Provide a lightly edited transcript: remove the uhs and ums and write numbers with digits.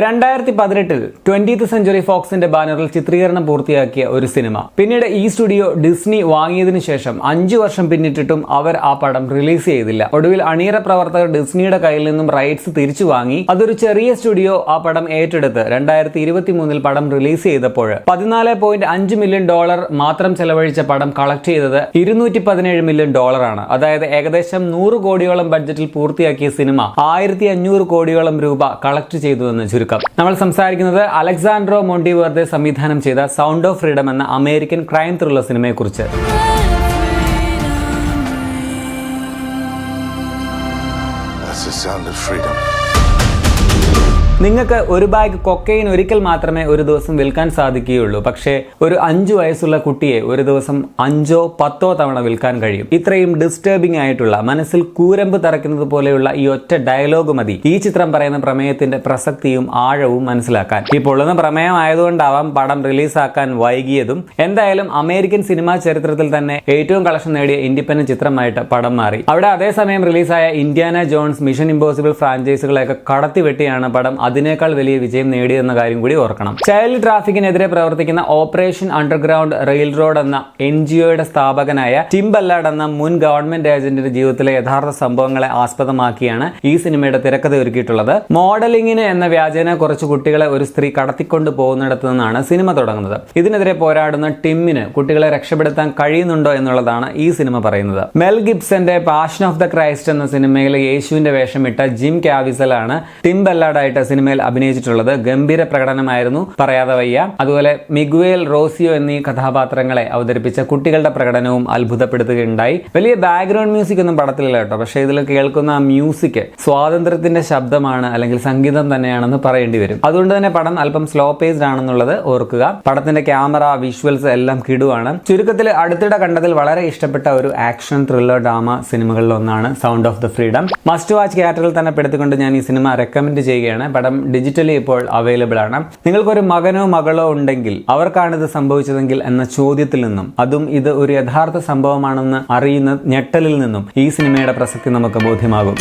2018 20th century ഫോക്സിന്റെ ബാനറിൽ ചിത്രീകരണം പൂർത്തിയാക്കിയ ഒരു സിനിമ. പിന്നീട് ഈ സ്റ്റുഡിയോ ഡിസ്നി വാങ്ങിയതിനു ശേഷം 5 വർഷം പിന്നിട്ടിട്ടും അവർ ആ പടം റിലീസ് ചെയ്തില്ല. ഒടുവിൽ അണിയറ പ്രവർത്തകർ ഡിസ്നിയുടെ കയ്യിൽ നിന്നും റൈറ്റ്സ് തിരിച്ചു വാങ്ങി അതൊരു ചെറിയ സ്റ്റുഡിയോ ആ പടം ഏറ്റെടുത്ത് 2023 പടം റിലീസ് ചെയ്തപ്പോൾ $14.5 മില്യൺ മാത്രം ചെലവഴിച്ച പടം കളക്ട് ചെയ്തത് $217 മില്യൺ ആണ്. അതായത് ഏകദേശം 100 കോടിയോളം ബഡ്ജറ്റിൽ പൂർത്തിയാക്കിയ സിനിമ 1500 കോടിയോളം രൂപ കളക്ട് ചെയ്തു എന്ന് ചുരുക്കം. നമ്മൾ സംസാരിക്കുന്നത് അലക്സാൻഡ്രോ മോണ്ടിവെർദെ സംവിധാനം ചെയ്ത സൗണ്ട് ഓഫ് ഫ്രീഡം എന്ന അമേരിക്കൻ ക്രൈം ത്രില്ലർ സിനിമയെ കുറിച്ച്. നിങ്ങൾക്ക് ഒരു ബാഗ് കൊക്കൈൻ ഒരിക്കൽ മാത്രമേ ഒരു ദിവസം വിൽക്കാൻ സാധിക്കുകയുള്ളൂ. പക്ഷേ ഒരു 5 വയസ്സുള്ള കുട്ടിയെ ഒരു ദിവസം 5 or 10 തവണ വിൽക്കാൻ കഴിയും. ഇത്രയും ഡിസ്റ്റർബിംഗ് ആയിട്ടുള്ള, മനസ്സിൽ കൂരമ്പ് തറയ്ക്കുന്നത് പോലെയുള്ള ഈ ഒറ്റ ഡയലോഗ് മതി ഈ ചിത്രം പറയുന്ന പ്രമേയത്തിന്റെ പ്രസക്തിയും ആഴവും മനസ്സിലാക്കാൻ. ഈ പൊള്ളുന്ന പ്രമേയം ആയതുകൊണ്ടാവാം പടം റിലീസാക്കാൻ വൈകിയതും. എന്തായാലും അമേരിക്കൻ സിനിമാ ചരിത്രത്തിൽ തന്നെ ഏറ്റവും കളക്ഷൻ നേടിയ ഇൻഡിപെൻഡന്റ് ചിത്രമായിട്ട് പടം മാറി. അവിടെ അതേസമയം റിലീസായ ഇന്ത്യാന ജോൺസ്, മിഷൻ ഇമ്പോസിബിൾ ഫ്രാഞ്ചൈസുകളെയൊക്കെ കടത്തിവെട്ടിയാണ് പടം അതിനേക്കാൾ വലിയ വിജയം നേടിയെന്ന കാര്യം കൂടി ഓർക്കണം. ചൈൽഡ് ട്രാഫിക്കിനെതിരെ പ്രവർത്തിക്കുന്ന ഓപ്പറേഷൻ അണ്ടർഗ്രൗണ്ട് റെയിൽ റോഡ് എന്ന NGOയുടെ സ്ഥാപകനായ ടിം ബല്ലാർഡ് എന്ന മുൻ ഗവൺമെന്റ് ഏജന്റിന്റെ ജീവിതത്തിലെ യഥാർത്ഥ സംഭവങ്ങളെ ആസ്പദമാക്കിയാണ് ഈ സിനിമയുടെ തിരക്കഥ ഒരുക്കിയിട്ടുള്ളത്. മോഡലിംഗിന് എന്ന വ്യാജേന കുറച്ച് കുട്ടികളെ ഒരു സ്ത്രീ കടത്തിക്കൊണ്ട് പോകുന്നിടത്തു നിന്നാണ് സിനിമ തുടങ്ങുന്നത്. ഇതിനെതിരെ പോരാടുന്ന ടിമ്മിന് കുട്ടികളെ രക്ഷപ്പെടുത്താൻ കഴിയുന്നുണ്ടോ എന്നുള്ളതാണ് ഈ സിനിമ പറയുന്നത്. മെൽ ഗിബ്സന്റെ പാഷൻ ഓഫ് ദ ക്രൈസ്റ്റ് എന്ന സിനിമയിലെ യേശുവിന്റെ വേഷമിട്ട ജിം കാവിസലാണ് ടിം ബല്ലാർഡായിട്ട് സിനിമയിൽ അഭിനയിച്ചിട്ടുള്ളത്. ഗംഭീര പ്രകടനമായിരുന്നു, പറയാതെ വയ്യ. അതുപോലെ മിഗ്വേൽ, റോസിയോ എന്നീ കഥാപാത്രങ്ങളെ അവതരിപ്പിച്ച കുട്ടികളുടെ പ്രകടനവും അത്ഭുതപ്പെടുത്തുകയുണ്ടായി. വലിയ ബാക്ക്ഗ്രൗണ്ട് മ്യൂസിക് ഒന്നും പടത്തിലില്ല കേട്ടോ, പക്ഷേ ഇതിൽ കേൾക്കുന്ന മ്യൂസിക് സ്വാതന്ത്ര്യത്തിന്റെ ശബ്ദമാണ്, അല്ലെങ്കിൽ സംഗീതം തന്നെയാണെന്ന് പറയേണ്ടി വരും. അതുകൊണ്ട് തന്നെ പടം അല്പം സ്ലോ പേസ്ഡ് ആണെന്നുള്ളത് ഓർക്കുക. പടത്തിന്റെ ക്യാമറ, വിഷ്വൽസ് എല്ലാം കിടുവാണ്. ചുരുക്കത്തിൽ അടുത്തിടെ കണ്ടതിൽ വളരെ ഇഷ്ടപ്പെട്ട ഒരു ആക്ഷൻ ത്രില്ലർ ഡ്രാമ സിനിമകളിൽ ഒന്നാണ് sound of the freedom. Must watch കാറ്റഗറിയിൽ തന്നെ പെടുത്തിക്കൊണ്ട് ഞാൻ ഈ സിനിമ റെക്കമെൻഡ് ചെയ്യുകയാണ്. പടം ഡിജിറ്റലി ഇപ്പോൾ അവൈലബിൾ ആണ്. നിങ്ങൾക്കൊരു മകനോ മകളോ ഉണ്ടെങ്കിൽ അവർക്കാണിത് സംഭവിച്ചതെങ്കിൽ എന്ന ചോദ്യത്തിൽ നിന്നും, അതും ഇത് ഒരു യഥാർത്ഥ സംഭവമാണെന്ന് അറിയുന്ന ഞെട്ടലിൽ നിന്നും ഈ സിനിമയുടെ പ്രസക്തി നമുക്ക് ബോധ്യമാകും.